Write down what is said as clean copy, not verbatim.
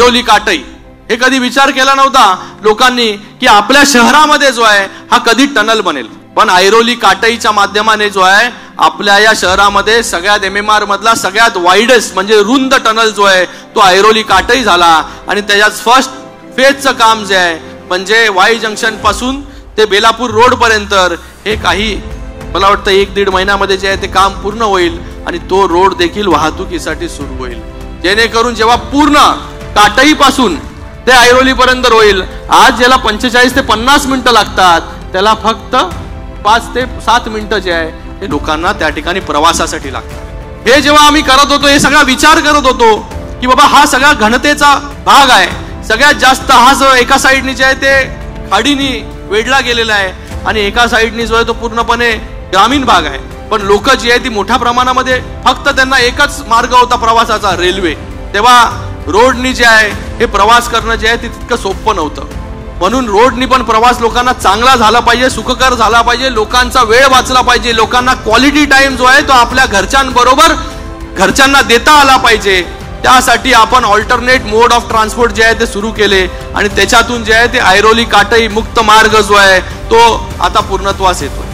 ऐरोली काटई, हे कधी विचार केला नव्हता लोकांनी की आपल्या शहरामध्ये जो आहे हा कधी टनल बनेल. पण ऐरोली काटईच्या माध्यमाने जो आहे आपल्या या शहरामध्ये सगळ्यात MMR मधला सगळ्यात वाईडेस्ट म्हणजे रुंद टनल जो आहे तो ऐरोली काटई झाला. आणि त्याच्यात फर्स्ट फेजचं काम जे आहे म्हणजे वाई जंक्शन पासून ते बेलापूर रोड पर्यंत हे काही मला वाटतं 1-1.5 महिन्यामध्ये जे आहे ते काम पूर्ण होईल. आणि तो रोड देखील वाहतुकीसाठी सुरू होईल, जेणेकरून जेव्हा पूर्ण काटई पासून ते ऐरोली पर्यंत होईल, आज ज्याला 45 ते 50 मिनिटं लागतात त्याला फक्त 5 ते 7 मिनिटं जे आहे हे लोकांना त्या ठिकाणी प्रवासासाठी लागतात. हे जेव्हा आम्ही करत होतो, हे सगळा विचार करत होतो की बाबा हा सगळा घनतेचा भाग आहे. सगळ्यात जास्त हा जो एका साईडनी जे आहे ते खाडीनी वेढला गेलेला आहे आणि एका साईडनी जो आहे तो पूर्णपणे ग्रामीण भाग आहे. पण लोक जी आहे ती मोठ्या प्रमाणामध्ये फक्त त्यांना एकच मार्ग होता प्रवासाचा, रेल्वे. तेव्हा रोडनी जे आहे हे प्रवास करणं जे आहे ते तितकं सोपं नव्हतं. म्हणून रोडनी पण प्रवास लोकांना चांगला झाला पाहिजे, सुखकर झाला पाहिजे, लोकांचा वेळ वाचला पाहिजे, लोकांना क्वालिटी टाइम जो आहे तो आपल्या घरच्यांबरोबर घरच्यांना देता आला पाहिजे. त्यासाठी आपण ऑल्टरनेट मोड ऑफ ट्रान्सपोर्ट जे आहे ते सुरू केले आणि त्याच्यातून जे आहे ते ऐरोली काटई मुक्त मार्ग जो आहे तो आता पूर्णत्वास येतो.